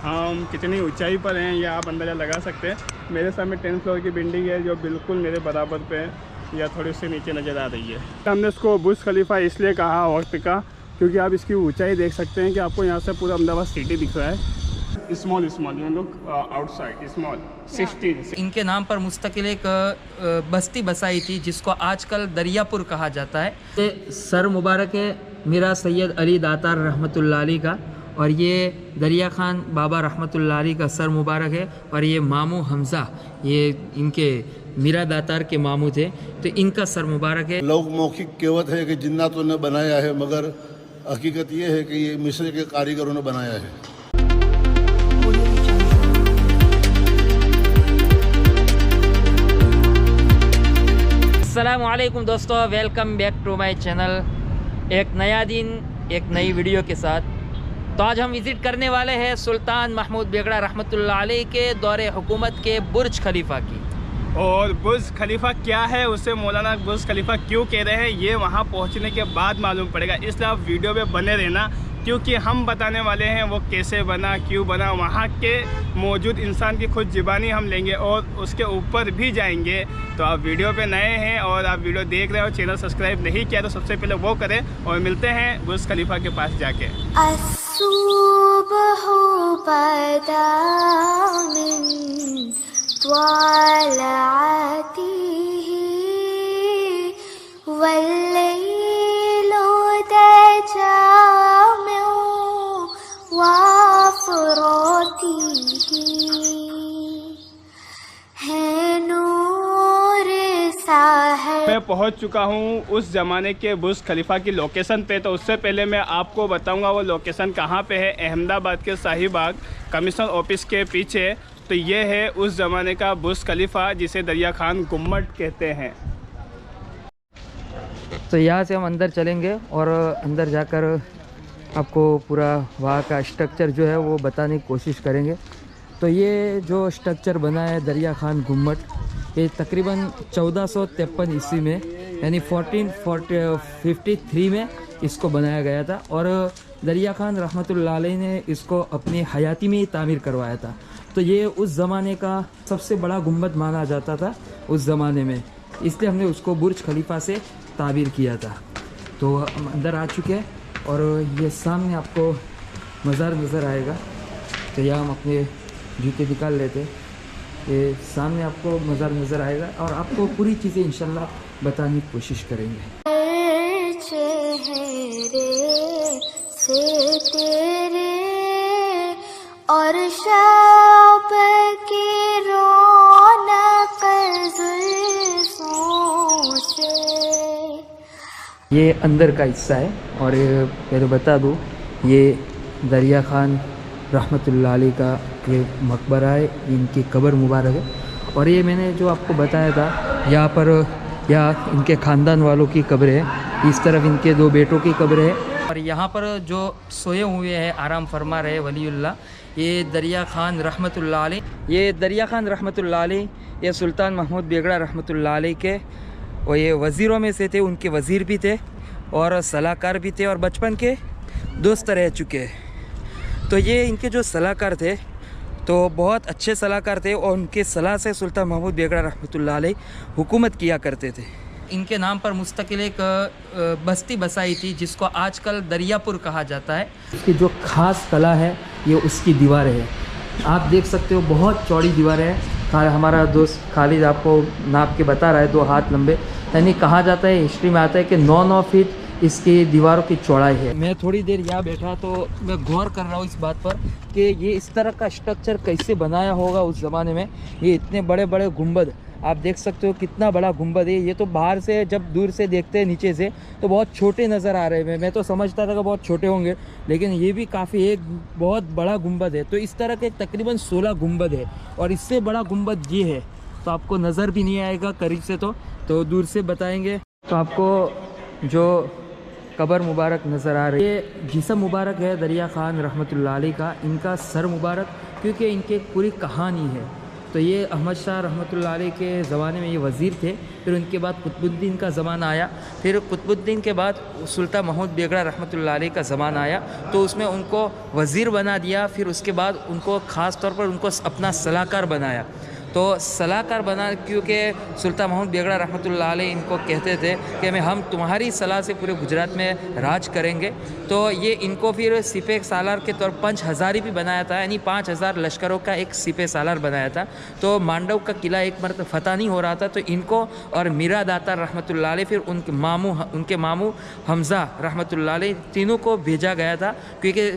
हम कितनी ऊंचाई पर हैं ये आप अंदाज़ा लगा सकते हैं। मेरे सामने 10 फ्लोर की बिल्डिंग है जो बिल्कुल मेरे बराबर पे है या थोड़ी सी नीचे नज़र आ रही है। हमने इसको बुर्ज खलीफा इसलिए कहा वक्त का क्योंकि आप इसकी ऊंचाई देख सकते हैं कि आपको यहाँ से पूरा अहमदाबाद सिटी दिख रहा है। Small you look outside small 16। इनके नाम पर मुस्तकिल एक बस्ती बसाई थी जिसको आजकल दरियापुर कहा जाता है। ये सर मुबारक है मीरा सैयद अली दातार रहमतुल्लाह अलैह का, और ये दरिया खान बाबा रहमतुल्लाह अलैह का सर मुबारक है, और ये मामू हमज़ा ये इनके मीरा दातार के मामू थे, तो इनका सर मुबारक है। लोग मौखिक कहावत है कि जिन्नातों ने बनाया है, मगर हकीकत ये है कि ये मिस्र के कारीगरों ने बनाया है। अस्सलामु अलैकुम दोस्तों, welcome back to my channel. एक नया दिन एक नई वीडियो के साथ। तो आज हम विज़िट करने वाले हैं सुल्तान महमूद बेगड़ा रहमतुल्लाह अलैह के दौरे हुकूमत के बुर्ज खलीफा की। और बुर्ज खलीफा क्या है, उसे मौलाना बुर्ज खलीफा क्यों कह रहे हैं, ये वहाँ पहुँचने के बाद मालूम पड़ेगा। इसलिए आप वीडियो में बने रहना क्योंकि हम बताने वाले हैं वो कैसे बना, क्यों बना, वहाँ के मौजूद इंसान की खुद ज़ुबानी हम लेंगे और उसके ऊपर भी जाएंगे। तो आप वीडियो पे नए हैं और आप वीडियो देख रहे हो, चैनल सब्सक्राइब नहीं किया तो सबसे पहले वो करें और मिलते हैं बुर्ज खलीफा के पास जाके। मैं पहुंच चुका हूं उस ज़माने के बुर्ज खलीफा की लोकेशन पे। तो उससे पहले मैं आपको बताऊंगा वो लोकेशन कहां पे है। अहमदाबाद के शाहीबाग कमिश्नर ऑफिस के पीछे। तो ये है उस ज़माने का बुर्ज खलीफा जिसे दरिया खान गुम्मट कहते हैं। तो यहाँ से हम अंदर चलेंगे और अंदर जाकर आपको पूरा वहाँ का स्ट्रक्चर जो है वो बताने की कोशिश करेंगे। तो ये जो स्ट्रक्चर बना है दरिया खान गुम्मट, ये तकरीबन 1453 ईस्वी में यानी 1453 में इसको बनाया गया था, और दरिया खान रहमतुल्लाह अलैह ने इसको अपनी हयाती में ही तामीर करवाया था। तो ये उस ज़माने का सबसे बड़ा गुम्बद माना जाता था उस ज़माने में, इसलिए हमने उसको बुर्ज खलीफा से ताबीर किया था। तो हम अंदर आ चुके हैं और ये सामने आपको मज़ार नज़र आएगा। तो यहाँ हम अपने जूते निकाल लेते हैं। ये सामने आपको मज़ार नज़र आएगा और आपको पूरी चीज़ें इंशाल्लाह बताने की कोशिश करेंगे। से तेरे और शाब की रौनक जुल्फों से। ये अंदर का हिस्सा है, और पहले बता दूँ ये दरिया खान रहमतुल्लाह अलैह का ये मकबरा है, इनकी कब्र मुबारक है। और ये मैंने जो आपको बताया था यहाँ पर इनके ख़ानदान वालों की कब्र है, इस तरफ इनके दो बेटों की कब्र है, और यहाँ पर जो सोए हुए हैं आराम फरमा रहे वलीउल्लाह, ये दरिया खान रहमतुल्लाह अलैह। ये दरिया खान रहमतुल्लाह अलैह ये सुल्तान महमूद बेगड़ा रहमतुल्लाह अलैह के और ये वज़ीरों में से थे, उनके वज़ीर भी थे और सलाहकार भी थे और बचपन के दोस्त रह चुके हैं। तो ये इनके जो सलाहकार थे तो बहुत अच्छे सलाहकार थे, और उनके सलाह से सुल्तान महमूद बेगड़ा रहमतुल्लाह अलैह हुकूमत किया करते थे। इनके नाम पर मुस्तकिल एक बस्ती बसाई थी जिसको आजकल दरियापुर कहा जाता है। इसकी जो ख़ास कला है ये उसकी दीवारें है, आप देख सकते हो बहुत चौड़ी दीवारें हैं। हमारा दोस्त खालिद आपको नाप के बता रहा है 2 हाथ लंबे, यानी कहा जाता है, हिस्ट्री में आता है कि 9 फीट इसकी दीवारों की चौड़ाई है। मैं थोड़ी देर यहाँ बैठा तो मैं गौर कर रहा हूँ इस बात पर कि ये इस तरह का स्ट्रक्चर कैसे बनाया होगा उस ज़माने में। ये इतने बड़े बड़े गुंबद आप देख सकते हो, कितना बड़ा गुंबद है। ये तो बाहर से जब दूर से देखते हैं नीचे से तो बहुत छोटे नज़र आ रहे हैं। मैं तो समझता था कि बहुत छोटे होंगे, लेकिन ये भी काफ़ी एक बहुत बड़ा गुंबद है। तो इस तरह के तकरीबन 16 गुंबद है, और इससे बड़ा गुंबद ये है। तो आपको नज़र भी नहीं आएगा करीब से, तो दूर से बताएंगे। तो आपको जो कब्र मुबारक नज़र आ रही है, ये जिस्म मुबारक है दरिया खान रहमतुल्लाह अलैह का, इनका सर मुबारक, क्योंकि इनकी पूरी कहानी है। तो ये अहमद शाह रहमतुल्लाह अलैह के ज़माने में ये वज़ीर थे। फिर उनके बाद कुतुबुद्दीन का ज़माना आया। फिर कुतुबुद्दीन के बाद सुल्तान महमूद बेगड़ा रहमतुल्लाह अलैह का ज़माना आया, तो उसमें उनको वज़ीर बना दिया। फिर उसके बाद उनको ख़ास तौर पर उनको अपना सलाहकार बनाया। तो सलाहकार बना, क्योंकि सुल्तान महमूद बेगड़ा रहमतुल्लाह अलैह इनको कहते थे कि हम तुम्हारी सलाह से पूरे गुजरात में राज करेंगे। तो ये इनको फिर सिपह सालार के तौर 5000 भी बनाया था, यानी 5000 लश्करों का एक सिपह सालार बनाया था। तो मांडव का किला एक मरतबा फतह नहीं हो रहा था, तो इनको और मीरा दातार रहमतुल्लाह अलैह, फिर उनके मामू हमज़ा रहमतुल्लाह अलैह, तीनों को भेजा गया था। क्योंकि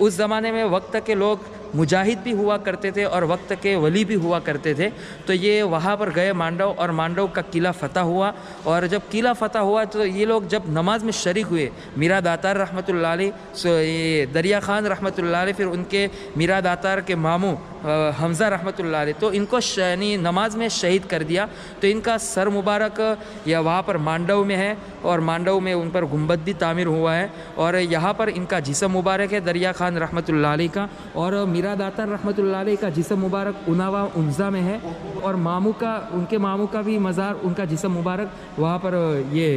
उस ज़माने में वक्त के लोग मुजाहिद भी हुआ करते थे और वक्त के वली भी हुआ करते थे। तो ये वहाँ पर गए मांडव, और मांडव का किला फ़तह हुआ। और जब किला फ़तह हुआ तो ये लोग जब नमाज में शरीक हुए, मीरा दातार रहमतुल्लाह अलैह, ये दरिया ख़ान रहमतुल्लाह अलैह, फिर उनके मीरा दातार के मामू हमज़ा रहमतुल्लाह अलैह, तो इनको यानी नमाज में शहीद कर दिया। तो इनका सर मुबारक या वहाँ पर मांडव में है, और मांडव में उन पर गुंबद भी तामीर हुआ है। और यहाँ पर इनका जिस्म मुबारक है दरिया ख़ान रहमतुल्लाह अलैह का, और मीरा दातार रहमतुल्लाह अलैह का जिस्म मुबारक उनावा उन्ज़ा में है। और उनके मामू का भी मज़ार, उनका जिस्म मुबारक वहाँ पर ये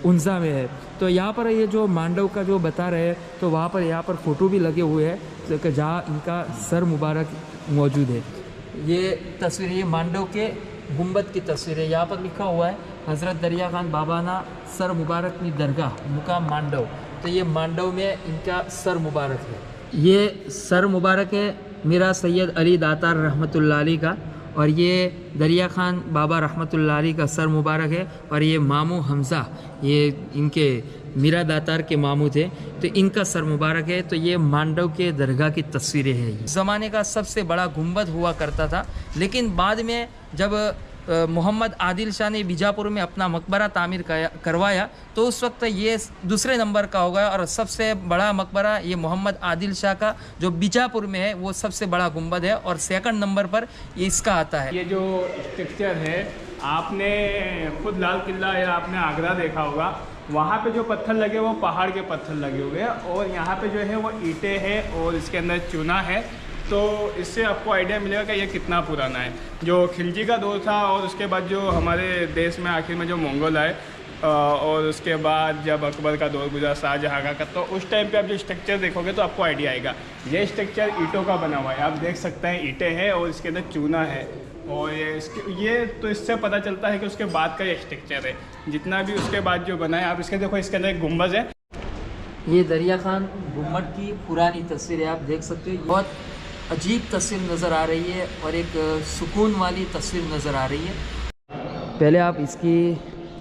उन्ज़ा में है। तो यहाँ पर ये जो मांडव का जो बता रहे हैं, तो वहाँ पर यहाँ पर फ़ोटो भी लगे हुए हैं जहाँ इनका सर मुबारक मौजूद है। ये तस्वीर, ये मांडव के गुंबद की तस्वीर है। यहाँ पर लिखा हुआ है हज़रत दरिया खान बाबाना सर मुबारक नी दरगाह मुकाम मांडव। तो ये मांडव में इनका सर मुबारक है। ये सर मुबारक है मीरा सैयद अली दातार रहमतुल्लाह अलैह का, और ये दरिया खान बाबा रहमतुल्लाह अलैह का सर मुबारक है। और ये मामू हमज़ा, ये इनके मीरा दातार के मामू थे, तो इनका सर मुबारक है। तो ये मांडव के दरगाह की तस्वीरें हैं। ज़माने का सबसे बड़ा गुंबद हुआ करता था, लेकिन बाद में जब मोहम्मद आदिल शाह ने बीजापुर में अपना मकबरा तामीर करवाया, तो उस वक्त ये दूसरे नंबर का हो गया। और सबसे बड़ा मकबरा ये मोहम्मद आदिल शाह का जो बीजापुर में है, वो सबसे बड़ा गुंबद है, और सेकंड नंबर पर ये इसका आता है। ये जो स्ट्रक्चर है, आपने खुद लाल किला या आपने आगरा देखा होगा, वहाँ पे जो पत्थर लगे वो पहाड़ के पत्थर लगे हुए हैं, और यहाँ पे जो है वो ईंटें हैं और इसके अंदर चूना है। तो इससे आपको आइडिया मिलेगा कि ये कितना पुराना है। जो खिलजी का दौर था, और उसके बाद जो हमारे देश में आखिर में जो मंगोल आए, और उसके बाद जब अकबर का दौर गुजरा, शाहजहाँ का, तो उस टाइम पे आप जो स्ट्रक्चर देखोगे तो आपको आइडिया आएगा। ये स्ट्रक्चर ईंटों का बना हुआ है, आप देख सकते हैं ईंटें हैं और इसके अंदर चूना है। और ये तो इससे पता चलता है कि उसके बाद का ये स्ट्रक्चर है, जितना भी उसके बाद जो बना है। आप इसके देखो, इसके अंदर एक गुंबज है। ये दरिया खान गुम्बद की पुरानी तस्वीर है, आप देख सकते हो। बहुत अजीब तस्वीर नज़र आ रही है और एक सुकून वाली तस्वीर नज़र आ रही है। पहले आप इसकी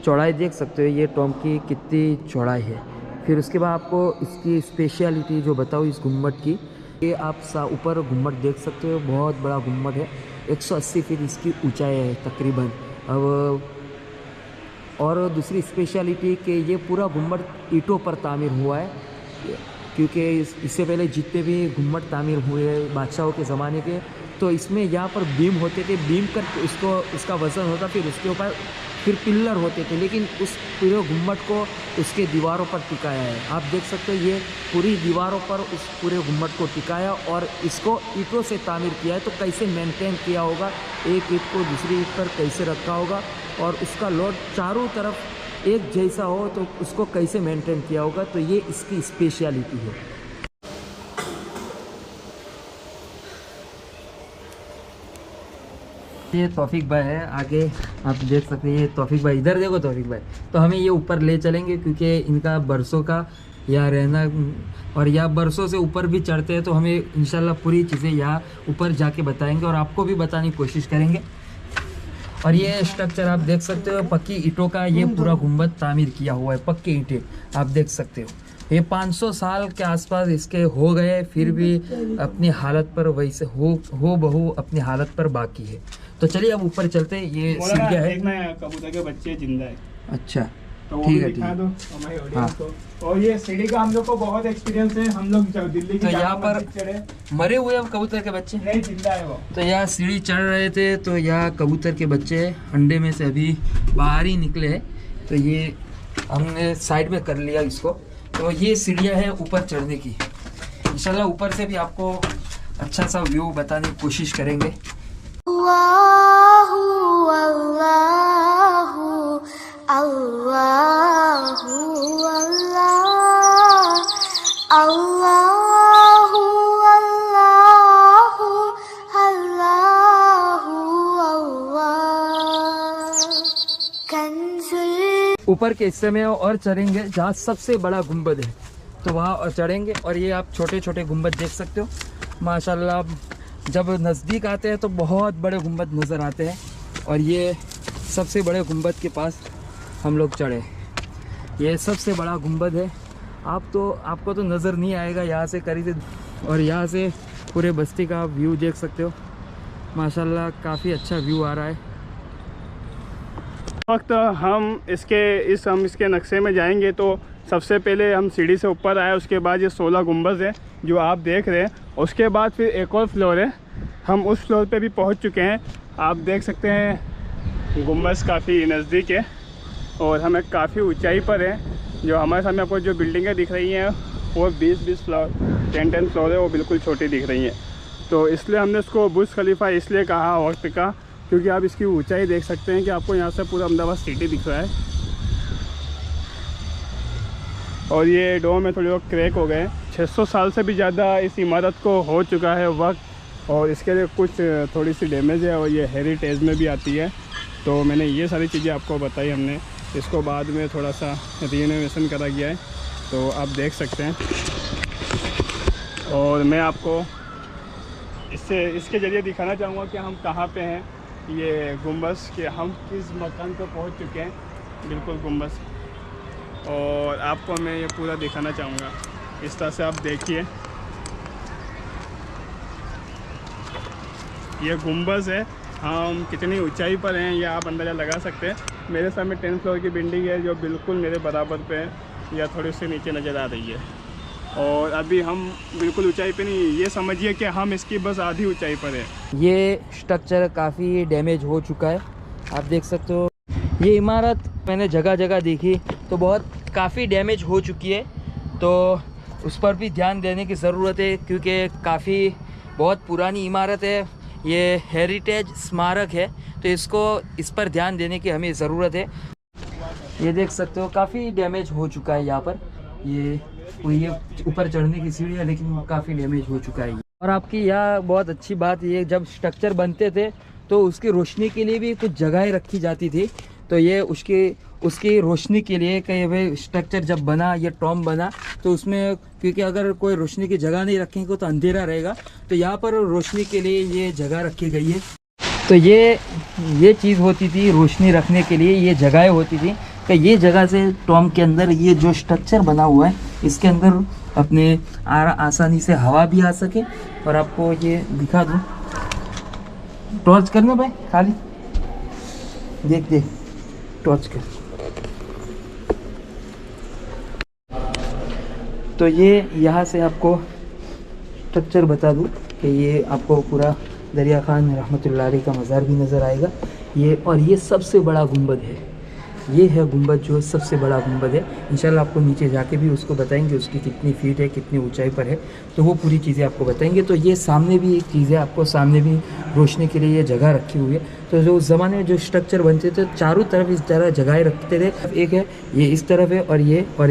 चौड़ाई देख सकते हो, ये टॉम की कितनी चौड़ाई है। फिर उसके बाद आपको इसकी स्पेशलिटी जो बताओ इस गुम्बद की, ये आप ऊपर गुम्बद देख सकते हो, बहुत बड़ा गुम्बद है, 180 फीट इसकी ऊंचाई है तकरीबन। अब और दूसरी स्पेशलिटी कि ये पूरा गुम्बद ईंटों पर तामीर हुआ है, क्योंकि इससे पहले जितने भी गुम्बद तामीर हुए बादशाहों के ज़माने के, तो इसमें यहाँ पर बीम होते थे, बीम कर उसका वज़न होता, फिर उसके ऊपर फिर पिल्लर होते थे, लेकिन उस पूरे गुम्बद को उसके दीवारों पर टिकाया है। आप देख सकते हो, ये पूरी दीवारों पर उस पूरे गुम्बद को टिकाया और इसको ईंटों से तामीर किया है। तो कैसे मेंटेन किया होगा, एक ईंट को दूसरी ईंट पर कैसे रखा होगा, और उसका लोड चारों तरफ एक जैसा हो तो उसको कैसे मेंटेन किया होगा, तो ये इसकी स्पेशलिटी है। ये तौफीक भाई है, आगे आप देख सकते हैं। ये तौफीक भाई, इधर देखो तौफीक भाई, तो हमें ये ऊपर ले चलेंगे क्योंकि इनका बरसों का यहाँ रहना, और यहाँ बरसों से ऊपर भी चढ़ते हैं, तो हमें इंशाल्लाह पूरी चीज़ें यहाँ ऊपर जाके बताएंगे और आपको भी बताने की कोशिश करेंगे। और ये स्ट्रक्चर आप देख सकते हो, पक्की ईंटों का ये पूरा गुम्बद तामीर किया हुआ है, पक्की ईंटें आप देख सकते हो। ये 500 साल के आसपास इसके हो गए, फिर भी अपनी हालत पर वैसे हो बहू अपनी हालत पर बाकी है। तो चलिए अब ऊपर चलते हैं। ये सीढ़ियाँ है, कबूतर के बच्चे जिंदा है। अच्छा, तो ठीक है, दिखा दो हमारे ऑडियंस को। और ये सीढ़ी का हम लोग को बहुत एक्सपीरियंस है, हम लोग जब दिल्ली तो यहाँ पर मरे हुए कबूतर के बच्चे नहीं, जिंदा है वो। तो यहाँ सीढ़ी चढ़ रहे थे, तो यहाँ कबूतर के बच्चे अंडे में से अभी बाहर ही निकले हैं, तो ये हमने साइड में कर लिया इसको। तो ये सीढ़ियाँ हैं ऊपर चढ़ने की, इंशाल्लाह ऊपर से भी आपको अच्छा सा व्यू बताने की कोशिश करेंगे। अल्लाहु अल्लाहु अल्लाहु अल्लाह अल्लाहु अल्लाहु अल्लाहु अल्लाह। कंजुल ऊपर के हिस्से में और चढ़ेंगे जहाँ सबसे बड़ा गुंबद है, तो वहाँ और चढ़ेंगे। और ये आप छोटे छोटे गुंबद देख सकते हो माशाल्लाह। जब नज़दीक आते हैं तो बहुत बड़े गुंबद नज़र आते हैं। और ये सबसे बड़े गुंबद के पास हम लोग चढ़े। ये सबसे बड़ा गुंबद है। आपको तो नज़र नहीं आएगा यहाँ से करीब। और यहाँ से पूरे बस्ती का व्यू देख सकते हो माशाल्लाह, काफ़ी अच्छा व्यू आ रहा है। वक्त हम इसके नक्शे में जाएंगे तो सबसे पहले हम सीढ़ी से ऊपर आए, उसके बाद ये 16 गुंबद है जो आप देख रहे हैं। उसके बाद फिर एक और फ्लोर है, हम उस फ्लोर पे भी पहुंच चुके हैं। आप देख सकते हैं गुंबद काफ़ी नज़दीक है और हमें काफ़ी ऊंचाई पर है। जो हमारे सामने आपको जो बिल्डिंगें दिख रही हैं वो 20-20 फ्लोर 10-10 फ्लोर है, वो बिल्कुल छोटी दिख रही हैं। तो इसलिए हमने इसको बुर्ज खलीफा इसलिए कहा वक्त का, क्योंकि आप इसकी ऊंचाई देख सकते हैं कि आपको यहाँ से पूरा अहमदाबाद सिटी दिख रहा है। और ये डोम में थोड़ी बहुत क्रैक हो गए। 600 साल से भी ज़्यादा इस इमारत को हो चुका है वक्त, और इसके लिए कुछ थोड़ी सी डैमेज है और ये हेरिटेज में भी आती है। तो मैंने ये सारी चीज़ें आपको बताई। हमने इसको बाद में थोड़ा सा रिनोवेशन करा गया है, तो आप देख सकते हैं। और मैं आपको इसके ज़रिए दिखाना चाहूँगा कि हम कहाँ पे हैं। ये गुंबद के हम किस मकान पर पहुँच चुके हैं, बिल्कुल गुंबद। और आपको मैं ये पूरा दिखाना चाहूँगा। इस तरह से आप देखिए, ये गुंबद है। हम कितनी ऊंचाई पर हैं ये आप अंदाज़ा लगा सकते हैं। मेरे सामने 10 फ्लोर की बिल्डिंग है जो बिल्कुल मेरे बराबर पे है या थोड़ी सी नीचे नज़र आ रही है। और अभी हम बिल्कुल ऊंचाई पे नहीं, ये समझिए कि हम इसकी बस आधी ऊंचाई पर है। ये स्ट्रक्चर काफ़ी डैमेज हो चुका है, आप देख सकते हो। ये इमारत मैंने जगह जगह देखी तो बहुत काफ़ी डैमेज हो चुकी है, तो उस पर भी ध्यान देने की ज़रूरत है, क्योंकि काफ़ी बहुत पुरानी इमारत है। ये हेरिटेज स्मारक है, तो इस पर ध्यान देने की हमें ज़रूरत है। ये देख सकते हो काफ़ी डैमेज हो चुका है यहाँ पर। ये ऊपर चढ़ने की सीढ़ी है लेकिन काफ़ी डैमेज हो चुका है। और आपकी यहाँ बहुत अच्छी बात ये, जब स्ट्रक्चर बनते थे तो उसकी रोशनी के लिए भी कुछ जगहें रखी जाती थी। तो ये उसकी रोशनी के लिए कहीं भाई स्ट्रक्चर जब बना, ये टॉम बना, तो उसमें क्योंकि अगर कोई रोशनी की जगह नहीं रखेंगे तो अंधेरा रहेगा, तो यहाँ पर रोशनी के लिए ये जगह रखी गई है। तो ये चीज़ होती थी रोशनी रखने के लिए, ये जगहें होती थी कि ये जगह से टॉम के अंदर ये जो स्ट्रक्चर बना हुआ है इसके अंदर अपने आसानी से हवा भी आ सके। और आपको ये दिखा दूँ, टॉर्च करना भाई, खाली देख टॉर्च कर। तो ये यहाँ से आपको स्ट्रक्चर बता दूँ कि ये आपको पूरा दरिया खान रहमतुल्लाह अलैह का मज़ार भी नज़र आएगा। ये सबसे बड़ा गुंबद है, ये है गुंबद जो सबसे बड़ा गुंबद है। इंशाल्लाह आपको नीचे जाके भी उसको बताएंगे उसकी कितनी फीट है, कितनी ऊंचाई पर है, तो वो पूरी चीज़ें आपको बताएंगे। तो ये सामने भी एक चीज़ है, आपको सामने भी रोशनी के लिए ये जगह रखी हुई है। तो जो उस ज़माने में जो स्ट्रक्चर बनते थे चारों तरफ इस तरह जगहें रखते थे। एक है ये इस तरफ है और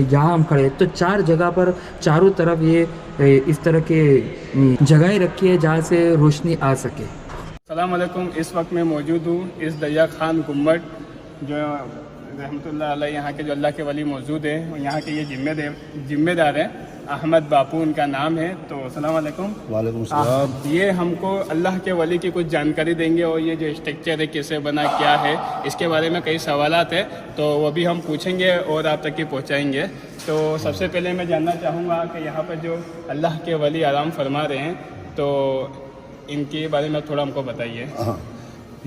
यहाँ हम खड़े, तो 4 जगह पर चारों तरफ ये इस तरह के जगहें रखी है जहाँ से रोशनी आ सके। अस्सलाम वालेकुम। इस वक्त मैं मौजूद हूँ इस दरिया खान गुंबद जो रहमतुल्लाह अलैह यहाँ के जो अल्लाह के वली मौजूद है, और यहाँ के ये जिम्मेदार हैं, अहमद बापू उनका नाम है। तो अस्सलाम वालेकुम। वालेकुम सलाम। ये हमको अल्लाह के वली की कुछ जानकारी देंगे, और ये जो स्ट्रक्चर है कैसे बना, क्या है, इसके बारे में कई सवालात है, तो वो भी हम पूछेंगे और आप तक ही पहुँचाएँगे। तो सबसे पहले मैं जानना चाहूँगा कि यहाँ पर जो अल्लाह के वली आराम फरमा रहे हैं, तो इनके बारे में थोड़ा हमको बताइए। हाँ,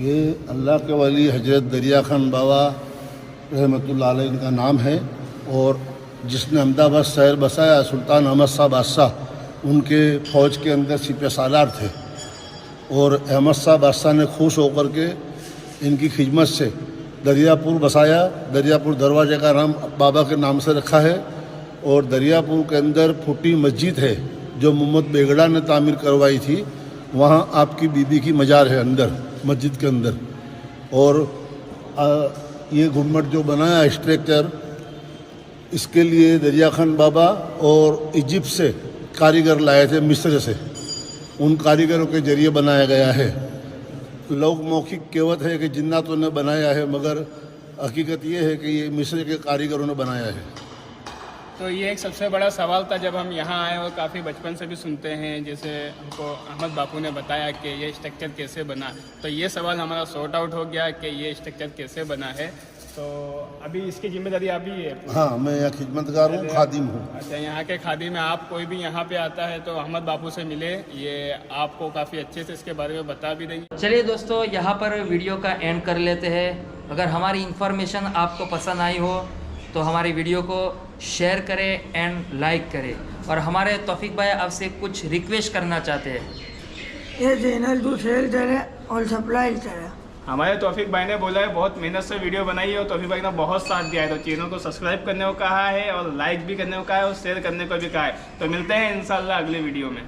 ये अल्लाह के वली हजरत दरिया खान बाबा रहमतुल्लाह अलैह इनका नाम है, और जिसने अहमदाबाद शहर बसाया सुल्तान अहमद शाह बादशाह उनके फ़ौज के अंदर सिपह सालार थे। और अहमद शाह बादशाह ने खुश होकर के इनकी खिदमत से दरियापुर बसाया। दरियापुर दरवाजे का नाम बाबा के नाम से रखा है। और दरियापुर के अंदर फूटी मस्जिद है जो मोहम्मद बेगड़ा ने तामीर करवाई थी, वहाँ आपकी बीबी की मज़ार है अंदर। मस्जिद के अंदर। और ये गुम्बद जो बनाया स्ट्रक्चर, इसके लिए दरिया खान बाबा और इजिप्ट से कारीगर लाए थे, मिस्र से। उन कारीगरों के ज़रिए बनाया गया है। लोक मौखिक कहावत है कि जिन्नातों ने बनाया है, मगर हकीकत ये है कि ये मिस्र के कारीगरों ने बनाया है। तो ये एक सबसे बड़ा सवाल था जब हम यहाँ आए, और काफ़ी बचपन से भी सुनते हैं, जैसे हमको अहमद बापू ने बताया कि ये स्ट्रक्चर कैसे बना। तो ये सवाल हमारा सॉर्ट आउट हो गया कि ये स्ट्रक्चर कैसे बना है। तो अभी इसकी जिम्मेदारी आप ही है? हाँ, मैं यहाँ खिदमतगार हूँ, खादिम हूँ। अच्छा, यहाँ के खादिम में आप कोई भी यहाँ पे आता है तो अहमद बापू से मिले, ये आपको काफ़ी अच्छे से इसके बारे में बता भी देंगे। चलिए दोस्तों, यहाँ पर वीडियो का एंड कर लेते हैं। अगर हमारी इन्फॉर्मेशन आपको पसंद आई हो तो हमारी वीडियो को शेयर करें एंड लाइक करें। और हमारे तौफीक भाई आपसे कुछ रिक्वेस्ट करना चाहते हैं। ये चैनल को शेयर करें और सब्सक्राइब करें। हमारे तौफीक भाई ने बोला है, बहुत मेहनत से वीडियो बनाई है और तौफीक भाई ने बहुत साथ दिया है, तो चैनल को सब्सक्राइब करने को कहा है और लाइक भी करने को कहा है और शेयर करने को भी कहा है। तो मिलते हैं इंशाल्लाह अगले वीडियो में।